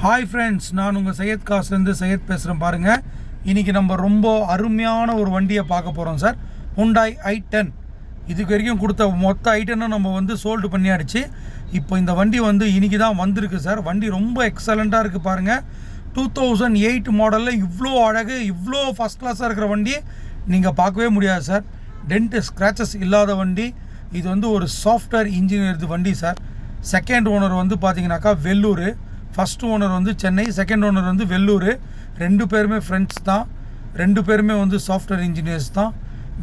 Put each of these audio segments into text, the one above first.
Hi friends, நான் உங்கள் சையத் காசுலேருந்து சையத் பேசுகிறேன். பாருங்கள், இன்றைக்கி நம்ம ரொம்ப அருமையான ஒரு வண்டியை பார்க்க போகிறோம் சார். Hyundai i10. இதுக்கு வரைக்கும் கொடுத்த மொத்த i10 நம்ம சோல்டு பண்ணியாடுச்சு. இப்போ இந்த வண்டி இன்றைக்கி தான் வந்திருக்கு சார். வண்டி ரொம்ப எக்ஸலண்ட்டாக இருக்குது பாருங்கள். 2008 மாடலில் இவ்வளோ அழகு, இவ்வளோ ஃபஸ்ட் கிளாஸாக இருக்கிற வண்டி நீங்கள் பார்க்கவே முடியாது சார். டென்ட் ஸ்க்ராச்சஸ் இல்லாத வண்டி. இது ஒரு சாஃப்ட்வேர் இன்ஜினியர் வண்டி சார். செகண்ட் ஓனர் பார்த்தீங்கன்னாக்கா Vellore. First owner Chennai, second owner Vellore. ரெண்டு பேருமே ஃப்ரெண்ட்ஸ் தான். ரெண்டு பேருமே சாஃப்ட்வேர் இன்ஜினியர்ஸ் தான்.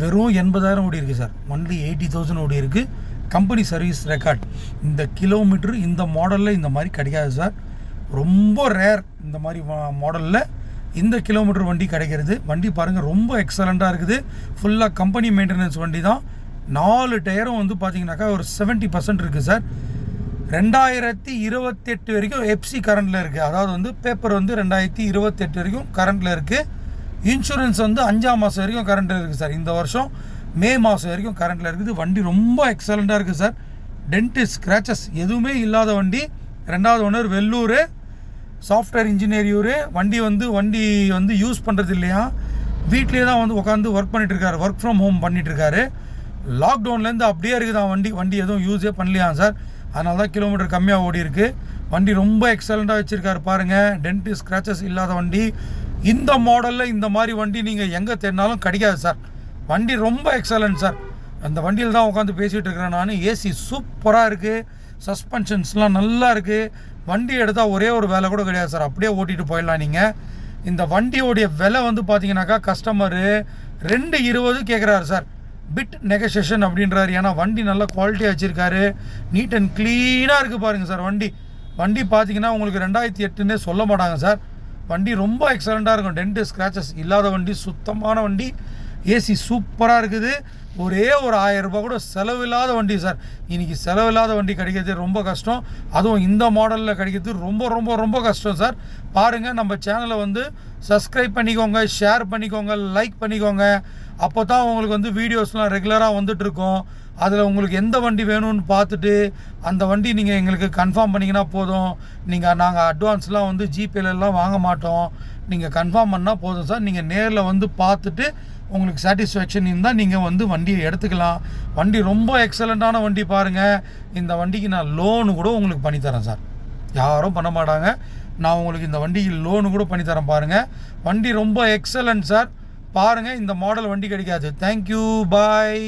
வெறும் 80,000 ஓடி இருக்குது சார். ஒன்லி 80,000 ஓடி இருக்குது. Company service record. இந்த கிலோமீட்டர் இந்த மாடலில் இந்த மாதிரி கிடைக்காது சார். ரொம்ப ரேர் இந்த மாதிரி மாடலில் இந்த கிலோமீட்டர் வண்டி கிடைக்கிறது. வண்டி பாருங்கள், ரொம்ப எக்ஸலண்ட்டாக இருக்குது. ஃபுல்லாக கம்பெனி மெயின்டெனன்ஸ் வண்டி தான். 4 டயரும் பார்த்தீங்கன்னாக்கா ஒரு 70% இருக்குது சார். 2028 வரைக்கும் எப்சி கரண்டில் இருக்குது. அதாவது பேப்பர் 2028 வரைக்கும் கரண்டில் இருக்குது. இன்சூரன்ஸ் 5ஆம் மாதம் வரைக்கும் கரண்டில் இருக்குது சார். இந்த வருஷம் மே மாதம் வரைக்கும் கரண்டில் இருக்குது. வண்டி ரொம்ப எக்ஸலண்ட்டாக இருக்குது சார். டென்ட் ஸ்க்ராச்சஸ் எதுவுமே இல்லாத வண்டி. ரெண்டாவது ஓனர் வெள்ளூர், சாஃப்ட்வேர் இன்ஜினியர் இவர். வண்டி யூஸ் பண்ணுறது இல்லையா, வீட்லேயே தான் உட்காந்து ஒர்க் பண்ணிகிட்ருக்காரு. ஒர்க் ஃப்ரம் ஹோம் பண்ணிகிட்ருக்காரு. லாக்டவுன்லேருந்து அப்படியே இருக்குதான் வண்டி எதுவும் யூஸே பண்ணலையா சார். அதனால தான் கிலோமீட்டர் கம்மியாக ஓடி இருக்குது. வண்டி ரொம்ப எக்ஸலண்ட்டாக வச்சுருக்காரு பாருங்கள். டென்ட் ஸ்க்ராச்சஸ் இல்லாத வண்டி. இந்த மாடலில் இந்த மாதிரி வண்டி நீங்கள் எங்கே தேடினாலும் கிடைக்காது சார். வண்டி ரொம்ப எக்ஸலண்ட் சார். அந்த வண்டியில் தான் உட்காந்து பேசிகிட்டு இருக்கிறேன் நான். ஏசி சூப்பராக இருக்குது. சஸ்பென்ஷன்ஸ்லாம் நல்லா இருக்குது. வண்டி எடுத்தால் ஒரே ஒரு வேலை கூட கிடையாது சார். அப்படியே ஓட்டிகிட்டு போயிடலாம் நீங்கள். இந்த வண்டியோடைய விலை பார்த்தீங்கன்னாக்கா கஸ்டமரு 220 கேட்குறாரு சார். பிட் நெகோசியேஷன் அப்படின்றாரு. ஏன்னா வண்டி நல்லா குவாலிட்டியாக வச்சுருக்காரு. நீட் அண்ட் க்ளீனாக இருக்குது பாருங்கள் சார். வண்டி பார்த்தீங்கன்னா உங்களுக்கு 2008ன்னே சொல்ல மாட்டாங்க சார். வண்டி ரொம்ப எக்ஸலண்ட்டாக இருக்கும். டென்ட் ஸ்க்ராச்சஸ் இல்லாத வண்டி, சுத்தமான வண்டி. ஏசி சூப்பராக இருக்குது. ஒரே ஒரு 1000 ரூபா கூட செலவில்லாத வண்டி சார். இன்றைக்கி செலவில்லாத வண்டி கிடைக்கிறது ரொம்ப கஷ்டம். அதுவும் இந்த மாடலில் கிடைக்கிறது ரொம்ப ரொம்ப ரொம்ப கஷ்டம் சார். பாருங்கள், நம்ம சேனலை சப்ஸ்கிரைப் பண்ணிக்கோங்க, ஷேர் பண்ணிக்கோங்க, லைக் பண்ணிக்கோங்க. அப்போ தான் உங்களுக்கு வீடியோஸ்லாம் ரெகுலராக வந்துட்டுருக்கோம். அதில் உங்களுக்கு எந்த வண்டி வேணும்னு பார்த்துட்டு அந்த வண்டி நீங்கள் எங்களுக்கு கன்ஃபார்ம் பண்ணிங்கன்னா போதும். நாங்கள் அட்வான்ஸ்லாம் ஜிபேலெலாம் வாங்க மாட்டோம். நீங்கள் கன்ஃபார்ம் பண்ணால் போதும் சார். நீங்கள் நேரில் பார்த்துட்டு உங்களுக்கு சாட்டிஸ்ஃபேக்ஷன் இருந்தால் நீங்கள் வண்டியை எடுத்துக்கலாம். வண்டி ரொம்ப எக்ஸலண்ட்டான வண்டி பாருங்கள். இந்த வண்டிக்கு நான் லோனு கூட உங்களுக்கு பண்ணித்தரேன் சார். யாரும் பண்ண மாட்டாங்க. நான் உங்களுக்கு இந்த வண்டிக்கு லோனு கூட பண்ணித்தரேன் பாருங்கள். வண்டி ரொம்ப எக்ஸலண்ட் சார். பாருங்கள், இந்த மாடல் வண்டி கிடைக்காது. தேங்க்யூ, பாய்.